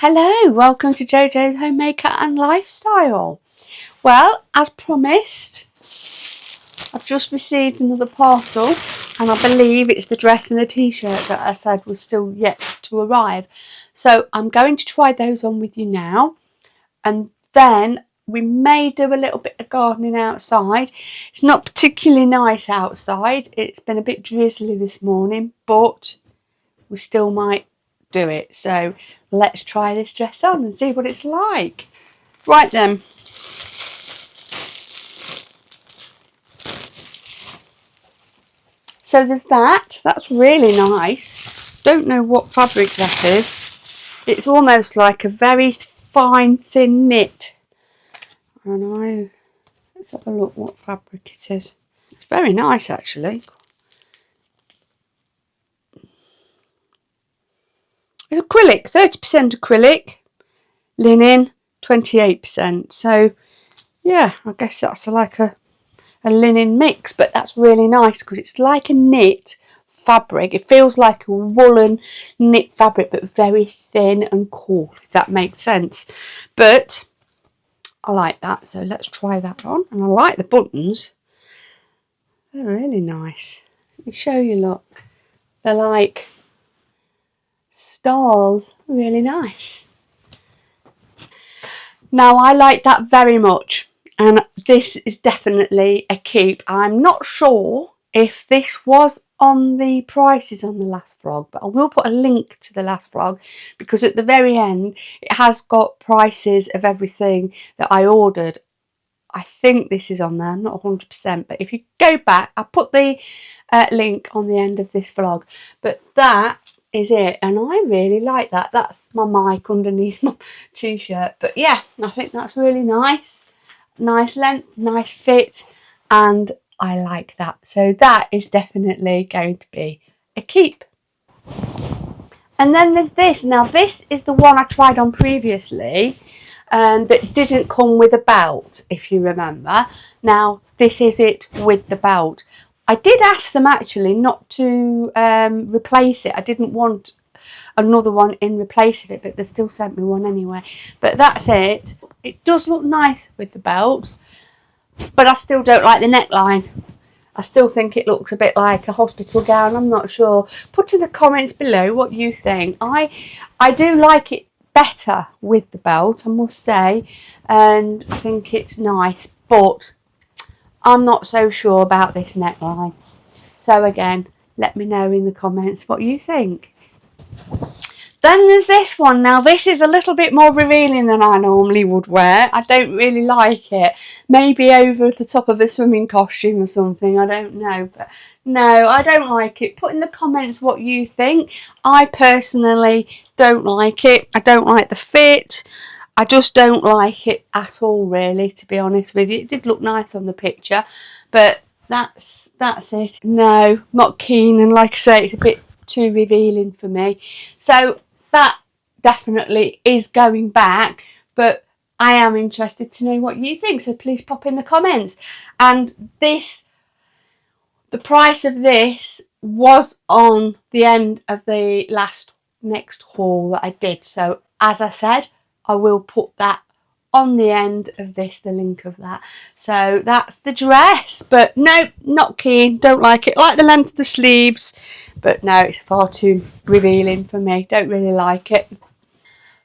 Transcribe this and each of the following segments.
Hello, welcome to JoJo's Homemaker and Lifestyle. Well, as promised, I've just received another parcel and I believe it's the dress and the t-shirt that I said was still yet to arrive. So I'm going to try those on with you now, and then we may do a little bit of gardening outside. It's not particularly nice outside. It's been a bit drizzly this morning, but we still might do it. So let's try this dress on and see what it's like. Right then. So there's that. That's really nice. Don't know what fabric that is. It's almost like a very fine, thin knit. I don't know. Let's have a look what fabric it is. It's very nice actually. It's acrylic, 30% acrylic, linen 28%. So yeah, I guess that's like a linen mix, but that's really nice because it's like a knit fabric. It feels like a woolen knit fabric, but very thin and cool, if that makes sense. But I like that, so let's try that on. And I like the buttons. They're really nice. Let me show you, look. They're like stars. Really nice. Now, I like that very much. And this is definitely a keep. I'm not sure if this was on the prices on the last vlog, but I will put a link to the last vlog because at the very end it has got prices of everything that I ordered. I think this is on there, not 100%, but if you go back, I'll put the link on the end of this vlog. But that is it, and I really like that. That's my mic underneath my t-shirt. But yeah, I think that's really nice. Nice length, nice fit, and I like that. So that is definitely going to be a keep. And then there's this. Now this is the one I tried on previously, that didn't come with a belt, if you remember. Now this is it with the belt. I did ask them actually not to replace it. I didn't want another one in replace of it, but they still sent me one anyway. But that's it. It does look nice with the belt, but I still don't like the neckline. I still think it looks a bit like a hospital gown. I'm not sure. Put in the comments below what you think. I do like it better with the belt, I must say, and I think it's nice, but I'm not so sure about this neckline. So again, let me know in the comments what you think. Then there's this one. Now this is a little bit more revealing than I normally would wear. I don't really like it. Maybe over the top of a swimming costume or something. I don't know. But no, I don't like it. Put in the comments what you think. I personally don't like it. I don't like the fit. I just don't like it at all, really, to be honest with you. It did look nice on the picture, but that's it. No, not keen, and like I say, it's a bit too revealing for me. So that definitely is going back, but I am interested to know what you think, so please pop in the comments. And this, the price of this was on the end of the next haul that I did. So as I said, I will put that on the end of this, the link of that. So that's the dress, but no, not keen, don't like it. Like the length of the sleeves, but no, it's far too revealing for me. Don't really like it.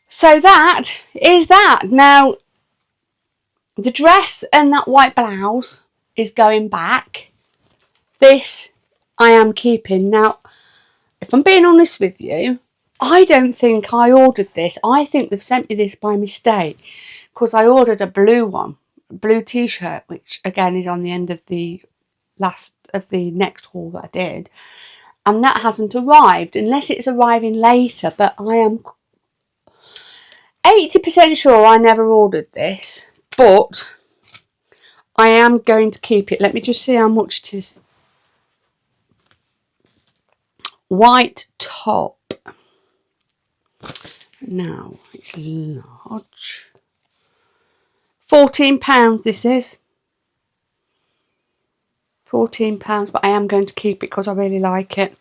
So that is that. Now the dress and that white blouse is going back. This I am keeping. Now if I'm being honest with you, I don't think I ordered this. I think they've sent me this by mistake, because I ordered a blue one, a blue t-shirt, which again is on the end of the next haul that I did, and that hasn't arrived, unless it's arriving later. But I am 80% sure I never ordered this, but I am going to keep it. Let me just see how much it is. White top. Now it's large. £14 this is. £14, but I am going to keep it because I really like it.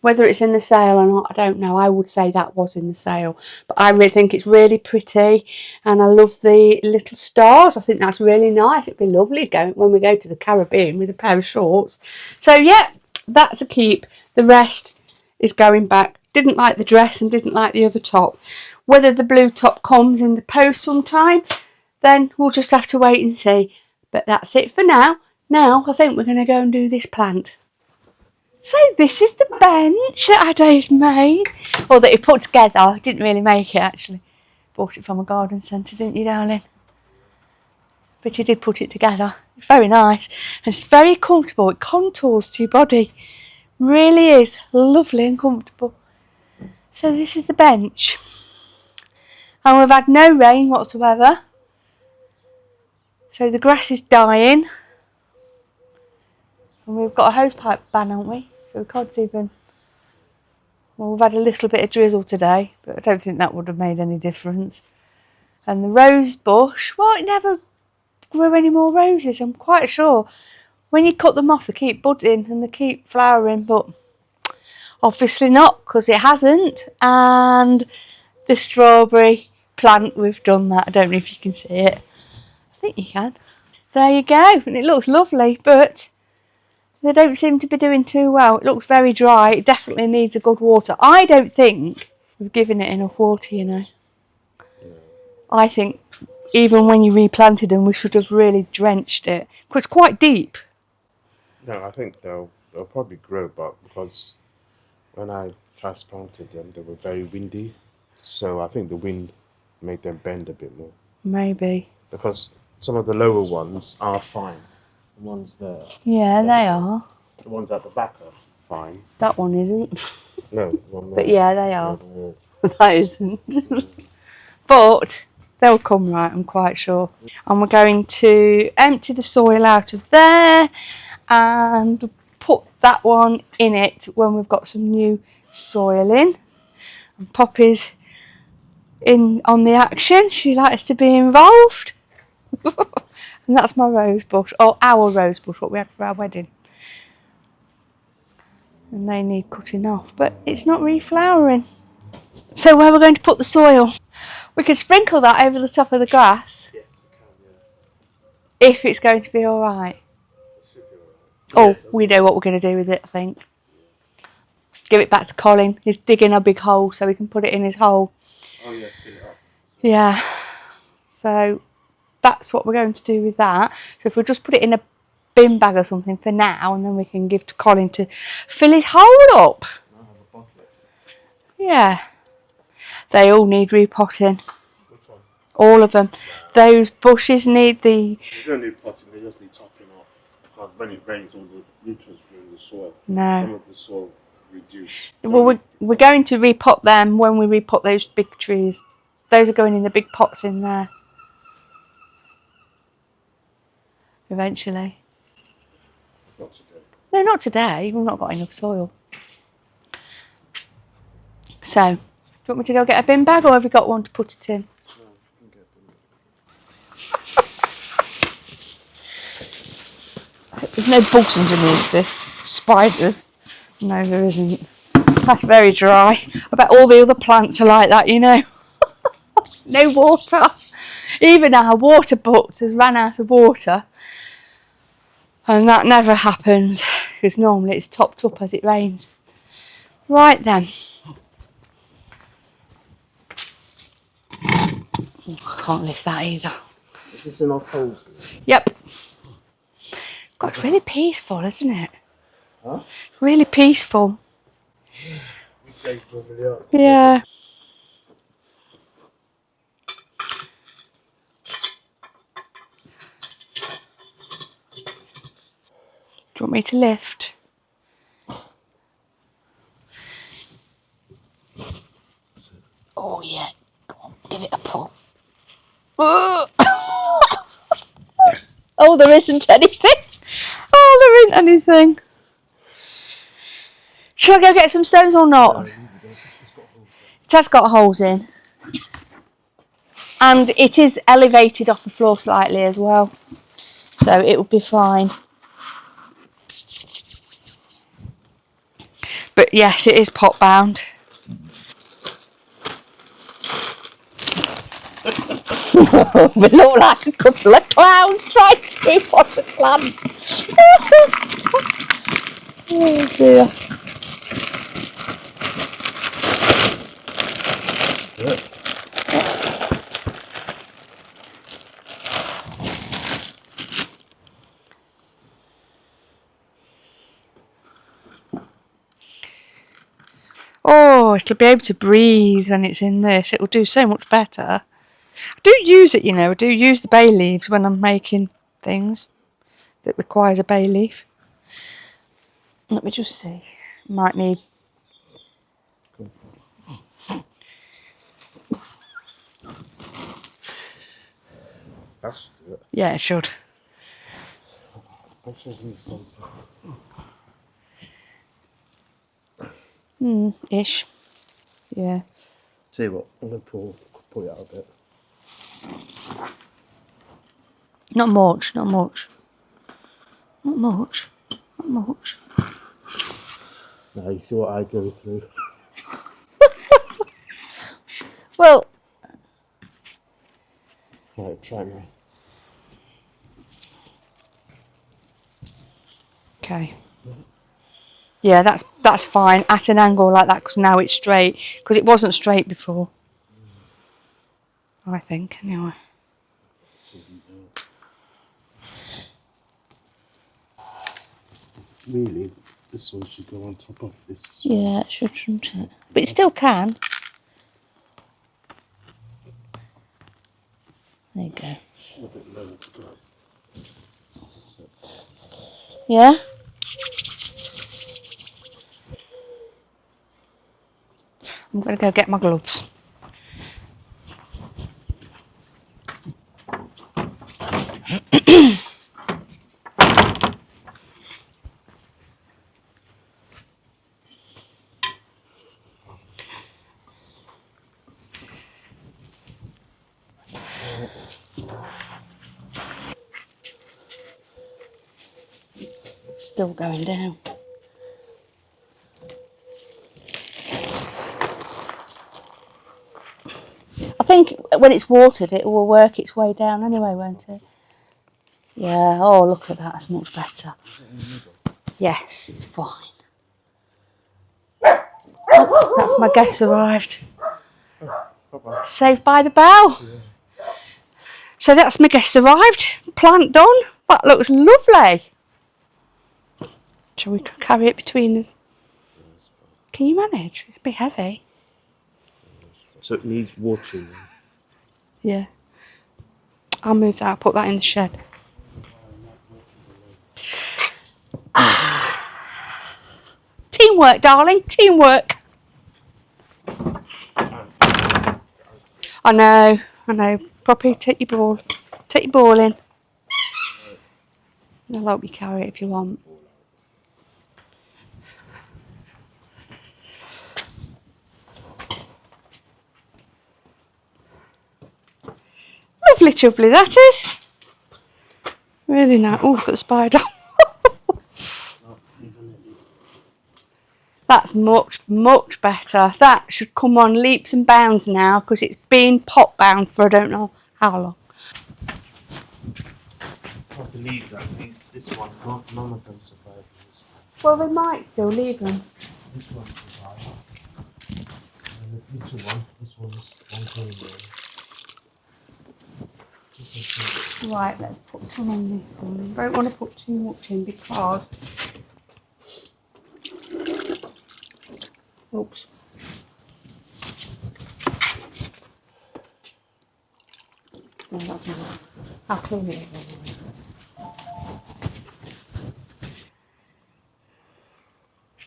Whether it's in the sale or not, I don't know. I would say that was in the sale. But I really think it's really pretty. And I love the little stars. I think that's really nice. It'd be lovely going when we go to the Caribbean with a pair of shorts. So, yeah, that's a keep. The rest is going back. Didn't like the dress and didn't like the other top. Whether the blue top comes in the post sometime, then we'll just have to wait and see. But that's it for now. Now, I think we're going to go and do this plant. So this is the bench that Ade's made, or that he put together. I didn't really make it actually. Bought it from a garden centre, didn't you, darling? But he did put it together. It's very nice. And it's very comfortable. It contours to your body. Really is lovely and comfortable. So this is the bench. And we've had no rain whatsoever. So the grass is dying. And we've got a hosepipe ban, haven't we? So we can't even... Well, we've had a little bit of drizzle today, but I don't think that would have made any difference. And the rose bush, well, it never grew any more roses, I'm quite sure. When you cut them off, they keep budding and they keep flowering, but obviously not, because it hasn't. And the strawberry plant, we've done that. I don't know if you can see it. I think you can. There you go. And it looks lovely, but they don't seem to be doing too well. It looks very dry. It definitely needs a good water. I don't think we've given it enough water, you know. I think even when you replanted them, we should have really drenched it. Because it's quite deep. No, I think they'll probably grow, but because when I transplanted them, they were very windy. So I think the wind made them bend a bit more. Maybe. Because some of the lower ones are fine. The ones there. Yeah, they are. The ones at the back are fine. That one isn't. No, one there. But yeah, they are. That isn't. But they'll come right, I'm quite sure. And we're going to empty the soil out of there and put that one in it when we've got some new soil in. And Poppy's in on the action. She likes to be involved. And that's my rose bush, or our rose bush, what we had for our wedding. And they need cutting off, but it's not reflowering. So where we're going to put the soil, we can sprinkle that over the top of the grass. Yes, we can, yeah. If it's going to be all right. It should be all right. Oh, Yes, we know what we're going to do with it, I think. Give it back to Colin. He's digging a big hole so we can put it in his hole. Oh, yeah, fill it up. Yeah. So that's what we're going to do with that. So if we just put it in a bin bag or something for now, and then we can give to Colin to fill his hole up. I'll have a bucket. Yeah. They all need repotting. Which one? All of them. Those bushes need the... They don't need potting, they just need topping up. Because when it rains, all the nutrients are in the soil. No. Some of the soil reduce. Well, we're going to repot them when we repot those big trees. Those are going in the big pots in there. Eventually. Not today. No, not today. We've not got enough soil. So, do you want me to go get a bin bag, or have you got one to put it in? No, you can get them. There's no bugs underneath this. Spiders. No, there isn't. That's very dry. I bet all the other plants are like that, you know. No water. Even our water bucket has ran out of water. And that never happens, because normally it's topped up as it rains. Right then. Oh, I can't lift that either. Is this enough holes in it? Yep. God, it's really peaceful, isn't it? Huh? Really peaceful. We play for a Yeah. Do you want me to lift? Oh yeah. Go on, give it a pull. Oh, there isn't anything. Oh, there isn't anything. Shall I go get some stones or not? It has got holes in. And it is elevated off the floor slightly as well. So it will be fine. But yes, it is pot bound. We look like a couple of clowns trying to repot a plant. Oh dear. Oh, it'll be able to breathe when it's in this. It will do so much better. I do use it, you know. I do use the bay leaves when I'm making things that requires a bay leaf. Let me just see. Might need. That should do it. Yeah, it should. Make sure it's in the centre. Ish. Yeah. Tell you what, I'm going to pull it out a bit. Not much, not much. Not much. Not much. Now you see what I go through. Well. Right, try me. Okay. Yeah, that's fine at an angle like that because now it's straight because it wasn't straight before. I think anyway. Really, this one should go on top of this. Yeah, it should, shouldn't it? But it still can. There you go. A bit low to go. Yeah? I'm going to go get my gloves. Still going down. I think when it's watered it will work its way down anyway, won't it? Yeah, oh look at that, that's much better. Yes, it's fine. Oh, that's my guest arrived. Saved by the bell. Yeah. So that's my guest arrived. Plant done. That looks lovely. Shall we carry it between us? Can you manage? It'll be heavy. So it needs watering. Yeah. I'll move that. I'll put that in the shed. Teamwork, darling. Teamwork. I know. Poppy, take your ball. Take your ball in. I'll help you carry it if you want. Lovely chubbly, that is. Really nice. Oh, got the spider. That's much, much better. That should come on leaps and bounds now because it's been pot bound for I don't know how long. I believe that this one, none of them survived this Well, one. they might still leave them. This one survived. And the little one, this one's one going there. Right, let's put some on this one. I don't want to put too much in because... Oops. No, that's not. I'll clean it anyway.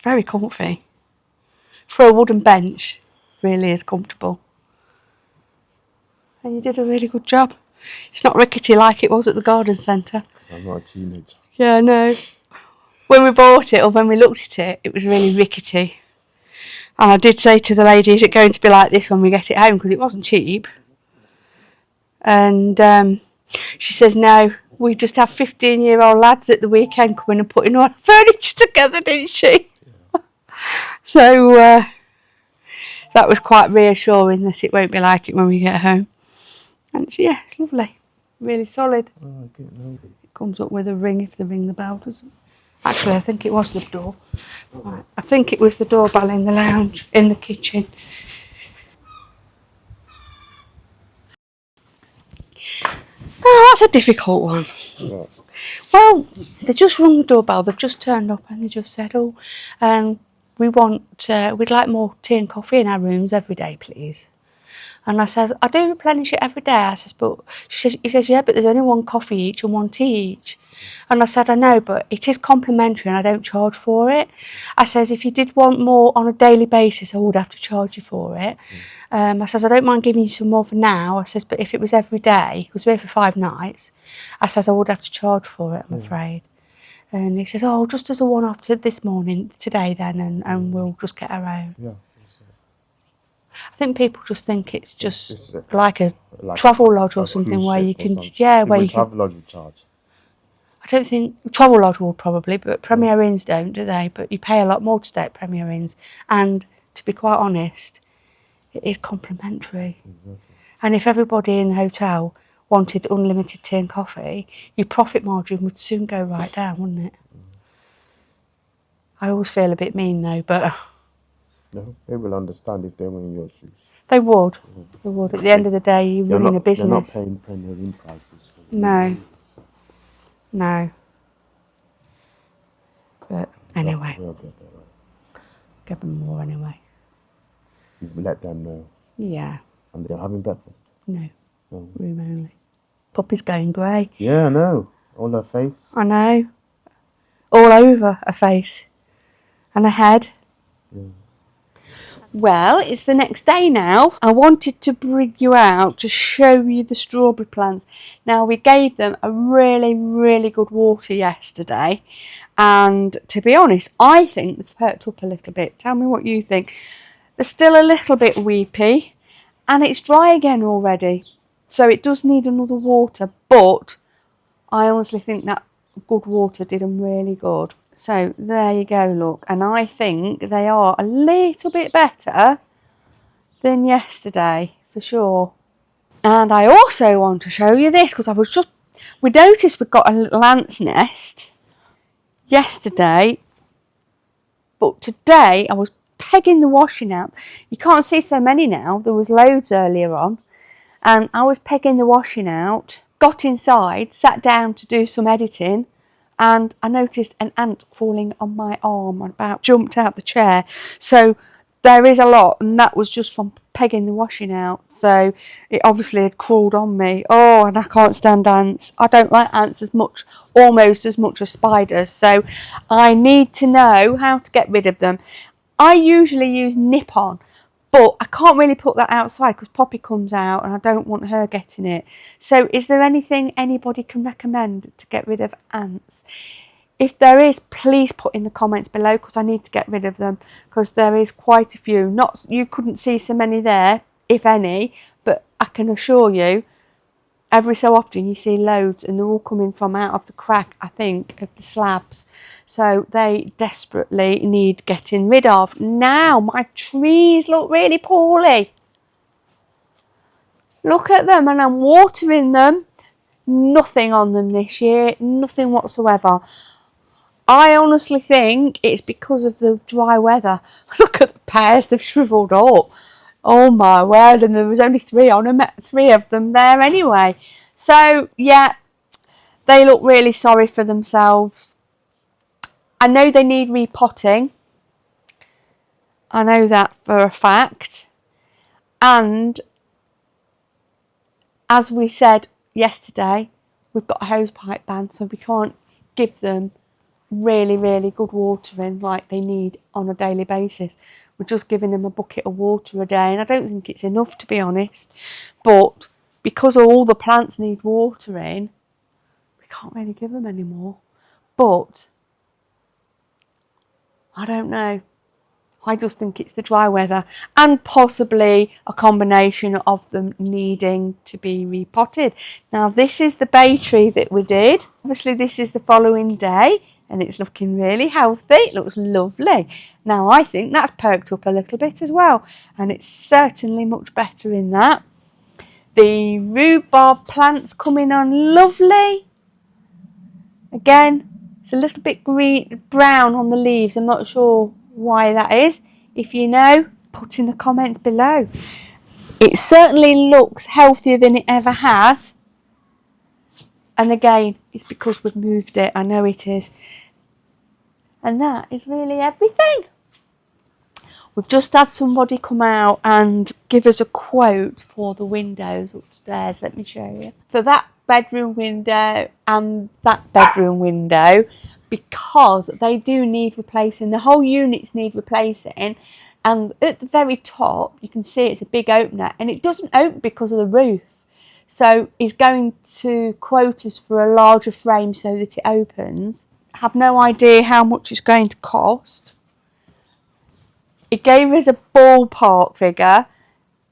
Very comfy. For a wooden bench, really is comfortable. And you did a really good job. It's not rickety like it was at the garden centre. Because I'm not a teenager. Yeah, I know. When we bought it or when we looked at it, it was really rickety. And I did say to the lady, is it going to be like this when we get it home? Because it wasn't cheap. And she says, no, we just have 15-year-old lads at the weekend coming and putting all our furniture together, didn't she? Yeah. So that was quite reassuring that it won't be like it when we get home. And yeah, it's lovely. Really solid. Oh, It comes up with a ring if they ring the bell, doesn't it? Actually, I think it was the door. Right. I think it was the doorbell in the lounge, in the kitchen. Oh, that's a difficult one. yeah. Well, they just rung the doorbell. They've just turned up and they just said, "Oh, we'd like more tea and coffee in our rooms every day, please." And I says, "I do replenish it every day." I says, "But," he says, "Yeah, but there's only one coffee each and one tea each." And I said, "I know, but it is complimentary and I don't charge for it." I says, "If you did want more on a daily basis, I would have to charge you for it." I says, "I don't mind giving you some more for now." I says, "But if it was every day, because we're here for 5 nights, I says, I would have to charge for it, I'm afraid." And he says, "Oh, just as a one-off to this morning, today then, and we'll just get our own." Yeah. I think people just think it's just It's like a like travel lodge or a something cruise where ship you or can, something. yeah, where Even you can. travel lodge would charge. I don't think Travel Lodge will probably, but Premier Inns don't, do they? But you pay a lot more to stay at Premier Inns, and to be quite honest, it is complimentary. And if everybody in the hotel wanted unlimited tea and coffee, your profit margin would soon go right down, wouldn't it? I always feel a bit mean though, but No, they will understand if they were in your shoes. they would. They would. At the end of the day, you're running a business. You're not paying Premier Inn prices. No. No. But anyway, We'll get there, right? give them more anyway. You let them know. Yeah. And they're having breakfast. No. No. Room only. Puppy's going grey. Yeah, I know. All her face. I know. All over her face. And her head. Yeah. Well, it's the next day now. I wanted to bring you out to show you the strawberry plants. Now, we gave them a really, really good water yesterday. And to be honest, I think they've perked up a little bit. Tell me what you think. They're still a little bit weepy. And it's dry again already. So it does need another water. But I honestly think that good water did them really good. So there you go, look. And I think they are a little bit better than yesterday, for sure. And I also want to show you this, because we noticed we've got a little ant's nest yesterday. But today I was pegging the washing out. You can't see so many now. There was loads earlier on. And I was pegging the washing out, got inside, sat down to do some editing, and I noticed an ant crawling on my arm and about jumped out the chair. So there is a lot, and that was just from pegging the washing out. So it obviously had crawled on me. Oh, and I can't stand ants. I don't like ants almost as much as spiders. So I need to know how to get rid of them. I usually use nip-on, but I can't really put that outside because Poppy comes out and I don't want her getting it. So is there anything anybody can recommend to get rid of ants? If there is, please put in the comments below, because I need to get rid of them, because there is quite a few. You couldn't see so many there, if any, but I can assure you, every so often you see loads, and they're all coming from out of the crack, I think, of the slabs. So they desperately need getting rid of. Now my trees look really poorly. Look at them, and I'm watering them. Nothing on them this year, nothing whatsoever. I honestly think it's because of the dry weather. Look at the pears, they've shriveled up. Oh my word, and there was only 3 on them, 3 of them there anyway. So yeah, they look really sorry for themselves. I know they need repotting. I know that for a fact. And as we said yesterday, we've got a hosepipe ban, so we can't give them really, really good watering like they need on a daily basis. We're just giving them a bucket of water a day, and I don't think it's enough, to be honest. But because all the plants need watering, we can't really give them any more. But I don't know. I just think it's the dry weather, and possibly a combination of them needing to be repotted. Now, this is the bay tree that we did. Obviously, this is the following day. and it's looking really healthy. It looks lovely. Now I think that's perked up a little bit as well, and it's certainly much better in that. The rhubarb plant's coming on lovely. Again, it's a little bit brown on the leaves. I'm not sure why that is. If you know, put in the comments below. It certainly looks healthier than it ever has. And again, it's because we've moved it. I know it is. And that is really everything. We've just had somebody come out and give us a quote for the windows upstairs. Let me show you. For that bedroom window and that bedroom window, because they do need replacing. The whole units need replacing. And at the very top, you can see it's a big opener. And it doesn't open because of the roof. So he's going to quote us for a larger frame so that it opens. I have no idea how much it's going to cost. It gave us a ballpark figure,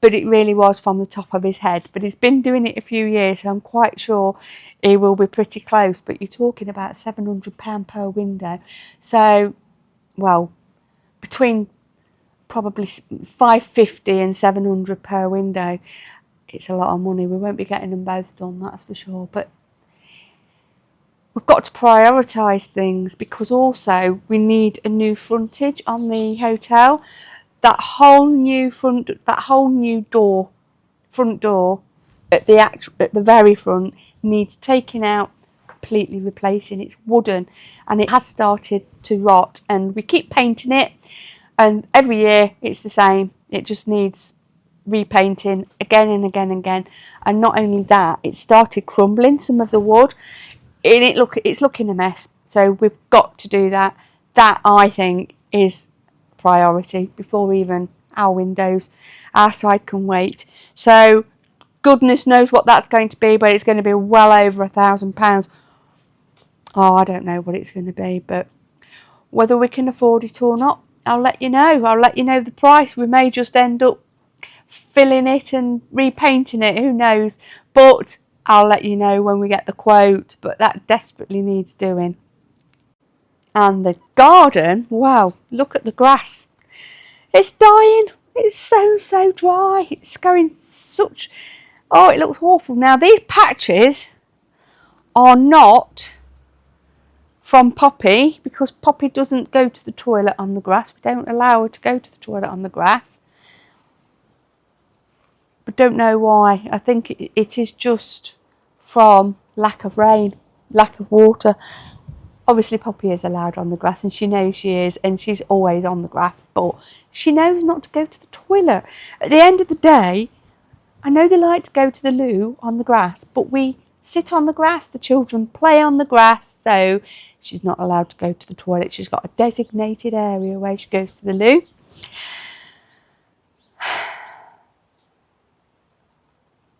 but it really was from the top of his head. But he's been doing it a few years, so I'm quite sure he will be pretty close. But you're talking about £700 per window. So, well, between probably £550 and £700 per window, it's a lot of money. We won't be getting them both done, that's for sure. But we've got to prioritise things, because also we need a new frontage on the hotel. That whole new front door at the very front needs taking out, completely replacing. It's wooden and it has started to rot, and we keep painting it, and every year it's the same. It just needs repainting again and again and again. And not only that, it started crumbling, some of the wood. It's looking a mess. So we've got to do that. That, I think, is priority before even our windows. Our side can wait. So goodness knows what that's going to be, but it's going to be well over £1,000. Oh, I don't know what it's going to be, but whether we can afford it or not, I'll let you know. I'll let you know the price. We may just end up filling it and repainting it, who knows, but I'll let you know when we get the quote. But that desperately needs doing. And the garden, wow, look at the grass. It's dying. It's so dry. It's going oh, it looks awful. Now these patches are not from Poppy, because Poppy doesn't go to the toilet on the grass. We don't allow her to go to the toilet on the grass. But don't know why. I think it is just from lack of rain, lack of water. Obviously Poppy is allowed on the grass, and she knows she is, and she's always on the grass, but she knows not to go to the toilet. At the end of the day, I know they like to go to the loo on the grass, but we sit on the grass, the children play on the grass, so she's not allowed to go to the toilet. She's got a designated area where she goes to the loo.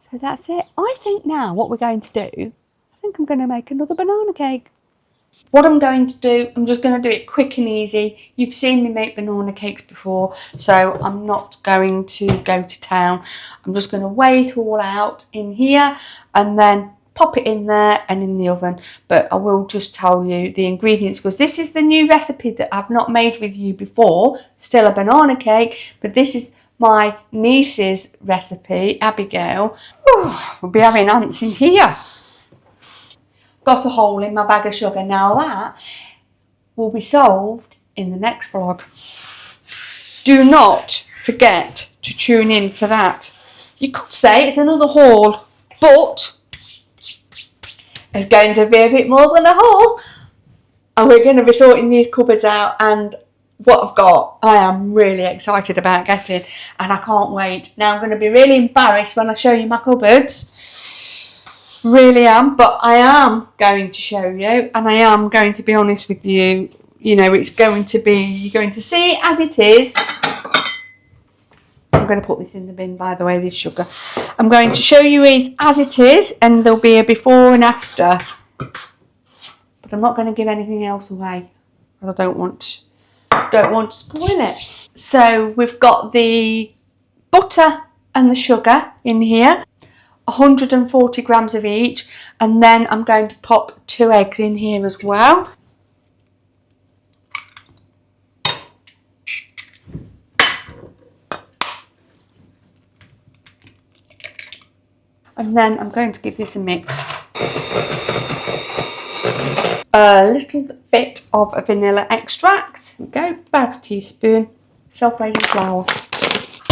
So that's it. I think now what we're going to do, I think I'm going to make another banana cake. What I'm going to do, I'm just going to do it quick and easy. You've seen me make banana cakes before, so I'm not going to go to town. I'm just going to weigh it all out in here and then pop it in there and in the oven. But I will just tell you the ingredients, because this is the new recipe that I've not made with you before. Still a banana cake, but this is my niece's recipe, Abigail. We'll be having ants in here. Got a hole in my bag of sugar. Now that will be solved in the next vlog. Do not forget to tune in for that. You could say it's another haul, but it's going to be a bit more than a haul. And we're going to be sorting these cupboards out, and what I've got, I am really excited about getting, and I can't wait. Now I'm going to be really embarrassed when I show you my cupboards. Really am, but I am going to show you, and I am going to be honest with you. You know, it's going to be, you're going to see it as it is. I'm going to put this in the bin, by the way, this sugar. I'm going to show you it as it is, and there'll be a before and after. But I'm not going to give anything else away, because I don't want to spoil it. So we've got the butter and the sugar in here. 140 grams of each, and then I'm going to pop 2 eggs in here as well. And then I'm going to give this a mix. A little bit of vanilla extract. There we go, about a teaspoon. Self-raising flour.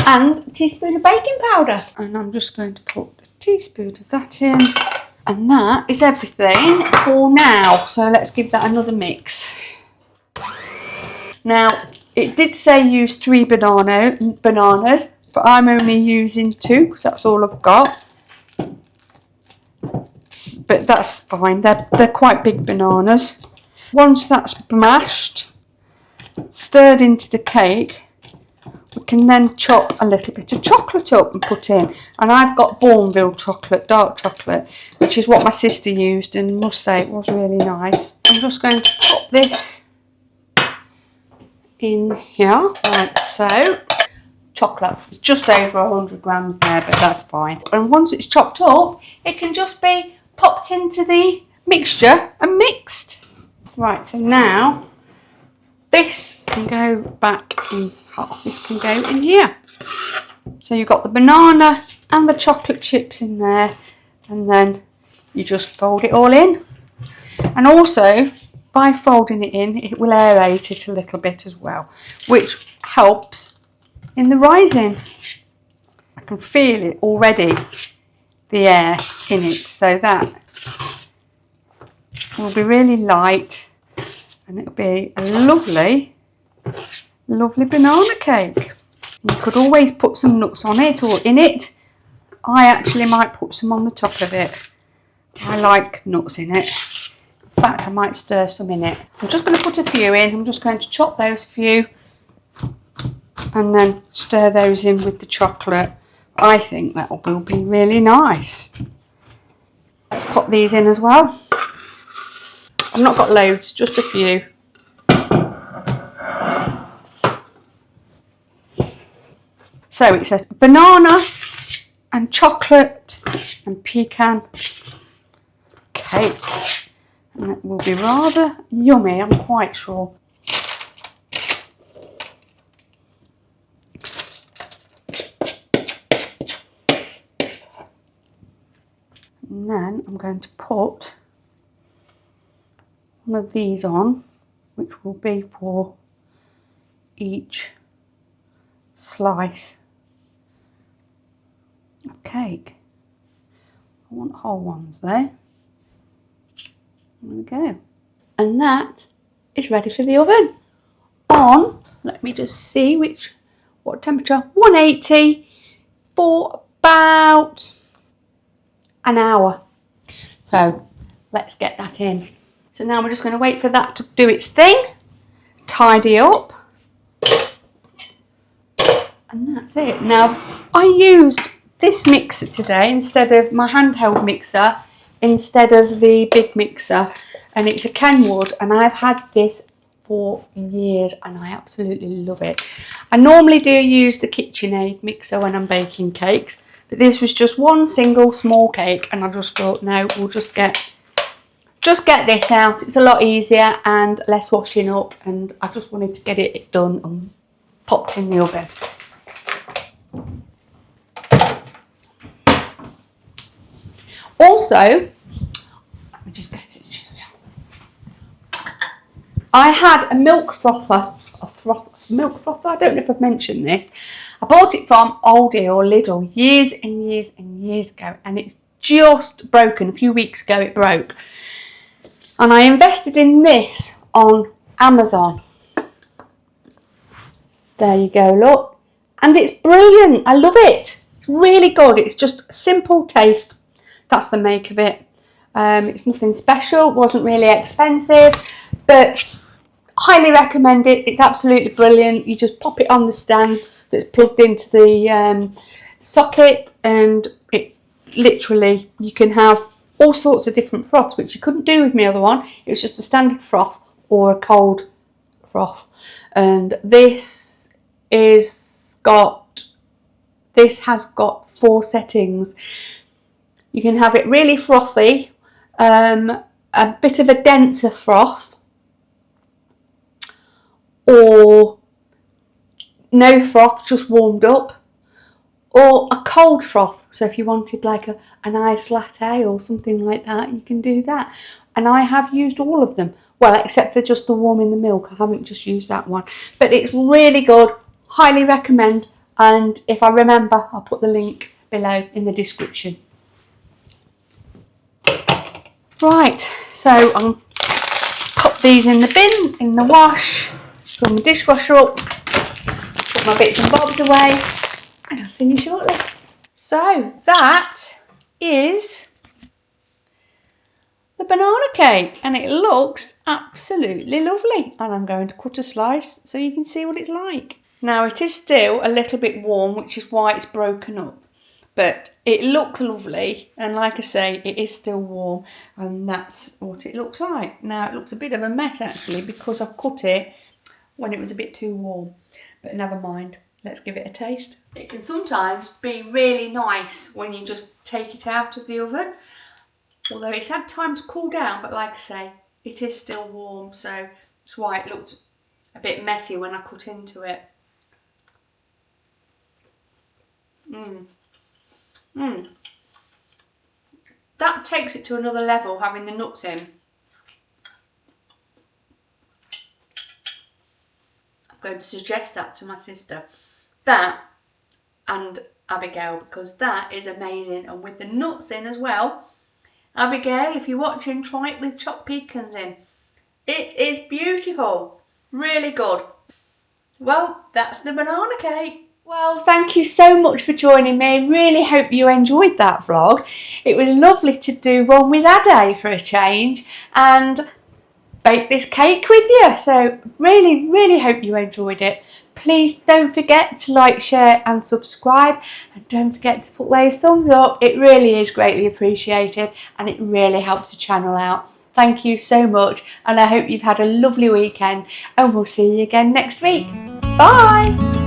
And a teaspoon of baking powder. And I'm just going to put a teaspoon of that in. And that is everything for now. So let's give that another mix. Now, it did say use 3 bananas, but I'm only using 2 because that's all I've got. But that's fine, they're quite big bananas. Once that's mashed, stirred into the cake, we can then chop a little bit of chocolate up and put in. And I've got Bourneville chocolate, dark chocolate, which is what my sister used, and must say it was really nice. I'm just going to pop this in here, like so. Chocolate, just over 100 grams there, but that's fine. And once it's chopped up, it can just be popped into the mixture and mixed. Right, so now this can go back in, this can go in here. So you've got the banana and the chocolate chips in there, and then you just fold it all in. And also, by folding it in, it will aerate it a little bit as well, which helps in the rising. I can feel it already, the air in it, so that will be really light, and it'll be a lovely, lovely banana cake. You could always put some nuts on it or in it. I actually might put some on the top of it. I like nuts in it. In fact, I might stir some in it. I'm just going to put a few in. I'm just going to chop those few and then stir those in with the chocolate. I think that will be really nice. Let's pop these in as well. I've not got loads, just a few. So it's a banana and chocolate and pecan cake. And it will be rather yummy, I'm quite sure. And then I'm going to put one of these on, which will be for each slice of cake. I want whole ones there. There we go. And that is ready for the oven. On, let me just see what temperature, 180 for about an hour. So let's get that in. So now we're just going to wait for that to do its thing, tidy up, and that's it. Now I used this mixer today instead of my handheld mixer, instead of the big mixer, and it's a Kenwood, and I've had this for years and I absolutely love it. I normally do use the KitchenAid mixer when I'm baking cakes, but this was just one single small cake, and I just thought, no, we'll just get this out. It's a lot easier and less washing up, and I just wanted to get it done and popped in the oven. Also, let me just get it. I had a milk frother, I don't know if I've mentioned this. I bought it from Aldi or Lidl years and years and years ago, and it's just broken. A few weeks ago it broke. And I invested in this on Amazon. There you go, look. And it's brilliant. I love it. It's really good. It's just simple taste. That's the make of it. It's nothing special. It wasn't really expensive, but highly recommend it. It's absolutely brilliant. You just pop it on the stand that's plugged into the socket, and it literally, you can have all sorts of different froths, which you couldn't do with my other one. It was just a standard froth or a cold froth. And this has got 4 settings. You can have it really frothy, a bit of a denser froth, or no froth, just warmed up, or a cold froth. So if you wanted like an iced latte or something like that, you can do that. And I have used all of them. Well, except for just the warm in the milk. I haven't just used that one. But it's really good. Highly recommend. And if I remember, I'll put the link below in the description. Right, so I'll put these in the bin, in the wash, fill my dishwasher up, put my bits and bobs away, and I'll see you shortly. So that is the banana cake, and it looks absolutely lovely. And I'm going to cut a slice so you can see what it's like. Now it is still a little bit warm, which is why it's broken up. But it looks lovely, and like I say, it is still warm, and that's what it looks like. Now it looks a bit of a mess actually, because I've cut it when it was a bit too warm. But never mind, let's give it a taste. It can sometimes be really nice when you just take it out of the oven, although it's had time to cool down, but like I say, it is still warm, so that's why it looked a bit messy when I cut into it. That takes it to another level, having the nuts in. I'm going to suggest that to my sister. That and Abigail, because that is amazing. And with the nuts in as well. Abigail, if you're watching, try it with chopped pecans in. It is beautiful. Really good. Well, that's the banana cake. Well, thank you so much for joining me. Really hope you enjoyed that vlog. It was lovely to do one with Ade for a change and bake this cake with you. So really hope you enjoyed it. Please don't forget to like, share and subscribe, and don't forget to put those thumbs up. It really is greatly appreciated, and it really helps the channel out. Thank you so much, and I hope you've had a lovely weekend, and we'll see you again next week. Bye!